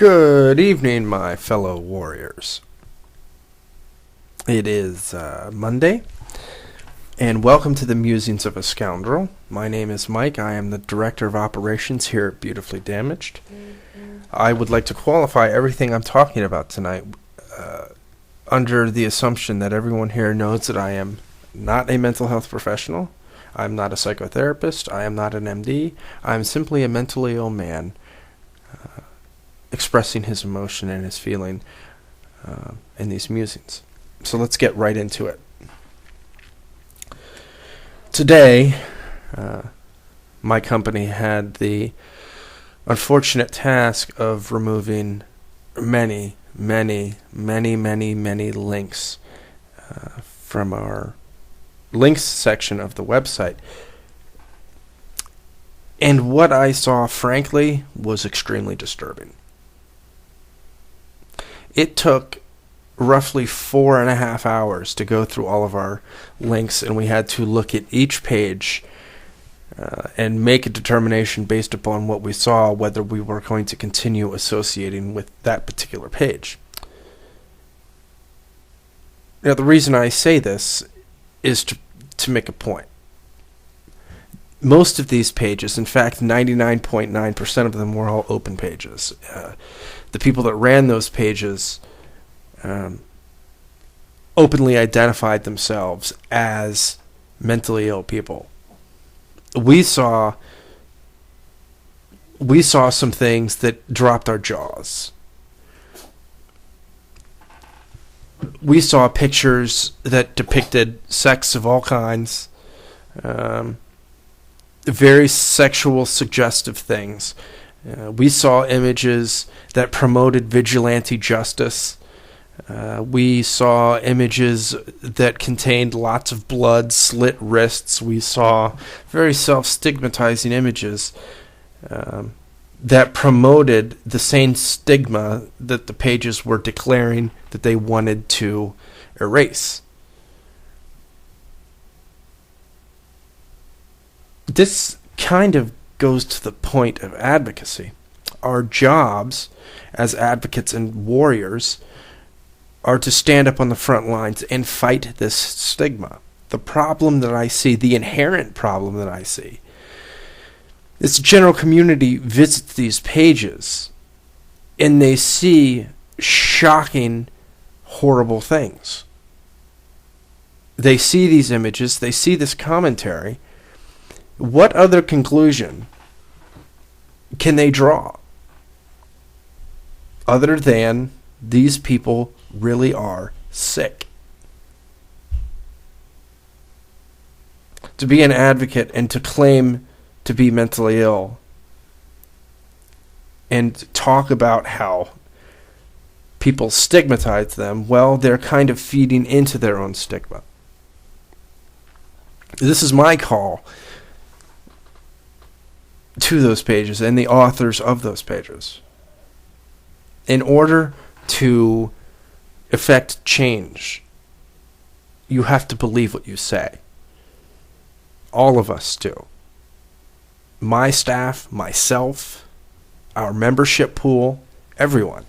Good evening, my fellow warriors. It is Monday, and welcome to the Musings of a Scoundrel. My name is Mike. I am the Director of Operations here at Beautifully Damaged. I would like to qualify everything I'm talking about tonight under the assumption that everyone here knows that I am not a mental health professional. I'm not a psychotherapist. I am not an MD. I'm simply a mentally ill man expressing his emotion and his feeling in these musings. So let's get right into it. Today, my company had the unfortunate task of removing many links from our links section of the website. And what I saw, frankly, was extremely disturbing. It took roughly 4.5 hours to go through all of our links, and we had to look at each page and make a determination based upon what we saw, whether we were going to continue associating with that particular page. Now, the reason I say this is to make a point. Most of these pages, in fact, 99.9% of them were all open pages. The people that ran those pages openly identified themselves as mentally ill people. We saw some things that dropped our jaws. We saw pictures that depicted sex of all kinds, very sexual, suggestive things. We saw images that promoted vigilante justice. We saw images that contained lots of blood, slit wrists. We saw very self-stigmatizing images that promoted the same stigma that the pages were declaring that they wanted to erase. This kind of goes to the point of advocacy. Our jobs as advocates and warriors are to stand up on the front lines and fight this stigma. The problem that I see, the inherent problem that I see, is the general community visits these pages and they see shocking, horrible things. They see these images, they see this commentary. What other conclusion can they draw other than these people really are sick? To be an advocate and to claim to be mentally ill and talk about how people stigmatize them, well, they're kind of feeding into their own stigma. This is my call to those pages and the authors of those pages. In order to effect change, you have to believe what you say. All of us do. My staff, myself, our membership pool, everyone.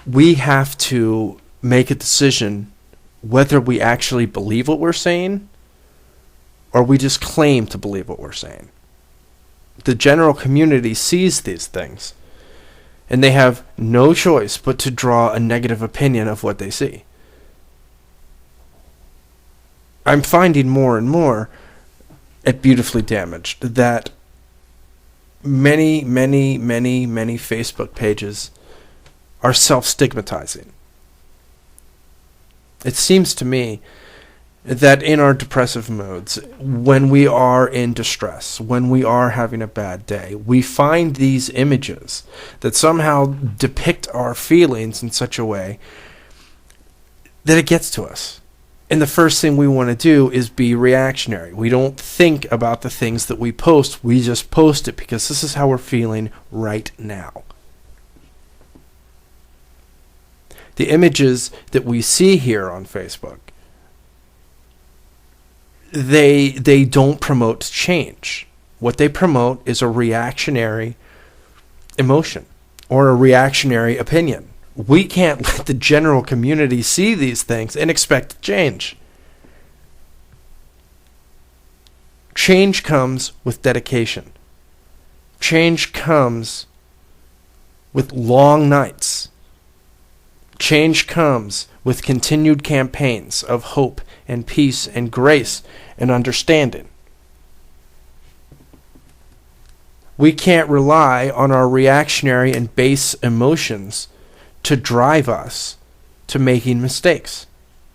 We have to make a decision whether we actually believe what we're saying or we just claim to believe what we're saying. The general community sees these things, and they have no choice but to draw a negative opinion of what they see. I'm finding more and more at Beautifully Damaged that many Facebook pages are self-stigmatizing. It seems to me that in our depressive moods, when we are in distress, when we are having a bad day, we find these images that somehow depict our feelings in such a way that it gets to us. And the first thing we want to do is be reactionary. We don't think about the things that we post. We just post it because this is how we're feeling right now. The images that we see here on Facebook, they don't promote change. What they promote is a reactionary emotion or a reactionary opinion. We can't let the general community see these things and expect change. Change comes with dedication. Change comes with long nights. Change comes with continued campaigns of hope and peace and grace and understanding. We can't rely on our reactionary and base emotions to drive us to making mistakes.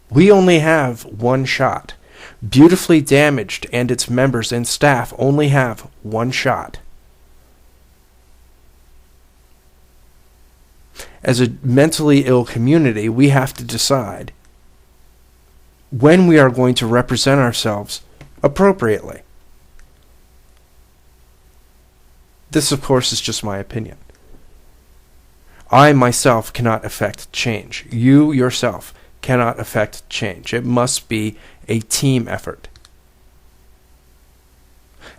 We only have one shot. Beautifully Damaged and its members and staff only have one shot. As a mentally ill community, we have to decide when we are going to represent ourselves appropriately. This, of course, is just my opinion. I myself cannot affect change. You yourself cannot affect change. It must be a team effort.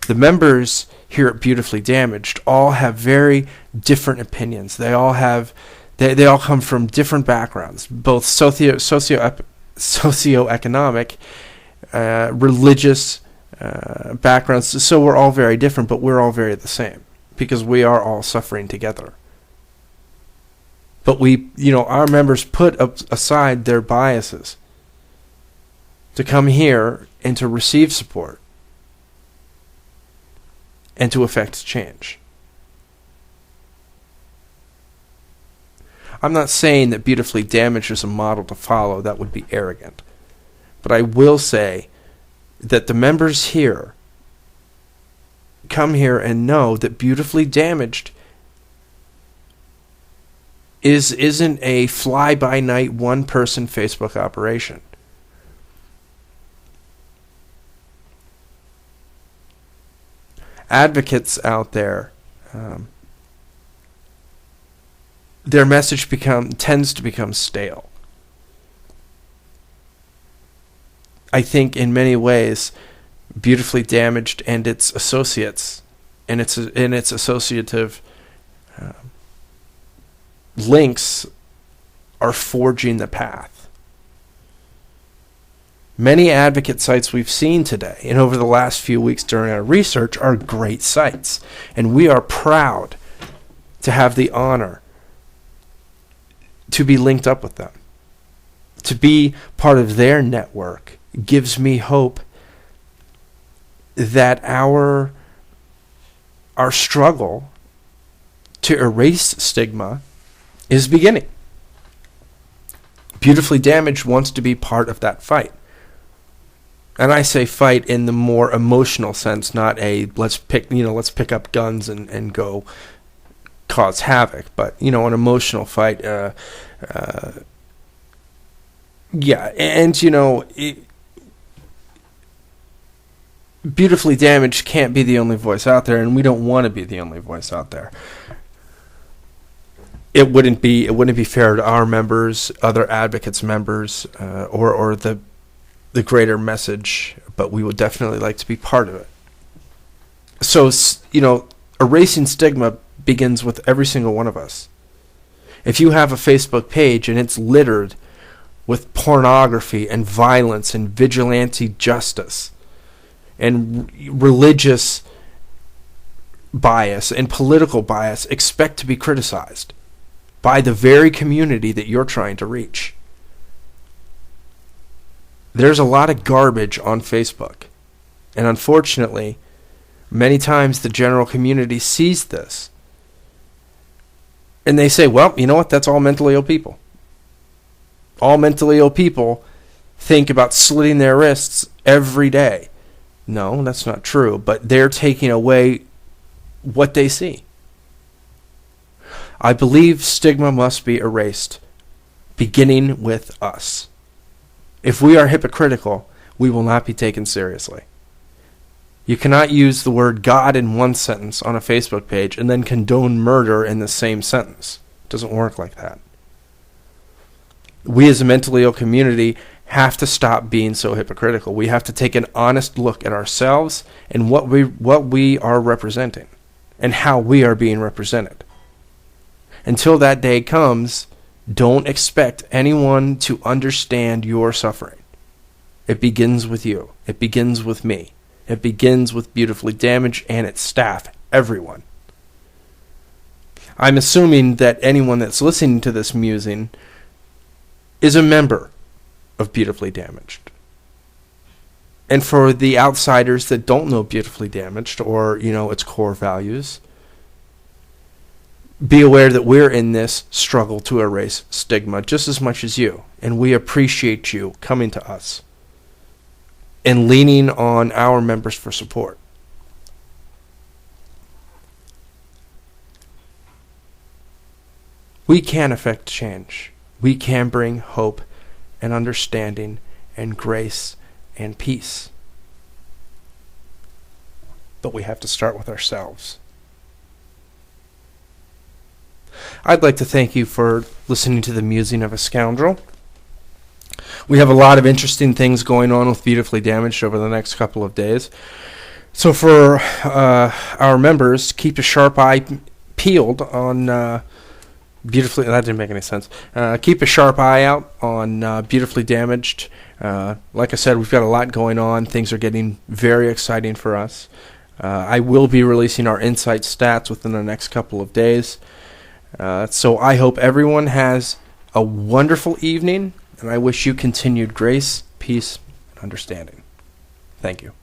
The members here at Beautifully Damaged all have very different opinions. They all come from different backgrounds, both socioeconomic, religious backgrounds. So we're all very different, but we're all very the same because we are all suffering together. But our members put aside their biases to come here and to receive support and to affect change. I'm not saying that Beautifully Damaged is a model to follow. That would be arrogant. But I will say that the members here come here and know that Beautifully Damaged isn't a fly-by-night one-person Facebook operation. Advocates out there, their message tends to become stale. I think in many ways, Beautifully Damaged and its associates and its associative links are forging the path. Many advocate sites we've seen today and over the last few weeks during our research are great sites, and we are proud to have the honor to be linked up with them. To be part of their network gives me hope that our struggle to erase stigma is beginning. Beautifully Damaged wants to be part of that fight. And I say fight in the more emotional sense, not a let's pick up guns and go cause havoc, but an emotional fight. Beautifully Damaged can't be the only voice out there, and we don't want to be the only voice out there. It wouldn't be fair to our members, other advocates members, or the greater message, but we would definitely like to be part of it. So, erasing stigma begins with every single one of us. If you have a Facebook page and it's littered with pornography and violence and vigilante justice and religious bias and political bias, expect to be criticized by the very community that you're trying to reach. There's a lot of garbage on Facebook. And unfortunately, many times the general community sees this. And they say, well, you know what? That's all mentally ill people. All mentally ill people think about slitting their wrists every day. No, that's not true. But they're taking away what they see. I believe stigma must be erased, beginning with us. If we are hypocritical, we will not be taken seriously. You cannot use the word God in one sentence on a Facebook page and then condone murder in the same sentence. It doesn't work like that. We as a mentally ill community have to stop being so hypocritical. We have to take an honest look at ourselves and what we are representing and how we are being represented. Until that day comes, don't expect anyone to understand your suffering. It begins with you. It begins with me. It begins with Beautifully Damaged and its staff, everyone. I'm assuming that anyone that's listening to this musing is a member of Beautifully Damaged. And for the outsiders that don't know Beautifully Damaged or, its core values, be aware that we're in this struggle to erase stigma just as much as you. And we appreciate you coming to us and leaning on our members for support. We can affect change. We can bring hope and understanding and grace and peace. But we have to start with ourselves. I'd like to thank you for listening to the Musing of a Scoundrel. We have a lot of interesting things going on with Beautifully Damaged over the next couple of days. So for our members, keep a sharp eye peeled on Beautifully... That didn't make any sense. Keep a sharp eye out on Beautifully Damaged. Like I said, we've got a lot going on. Things are getting very exciting for us. I will be releasing our insight stats within the next couple of days. So I hope everyone has a wonderful evening, and I wish you continued grace, peace, and understanding. Thank you.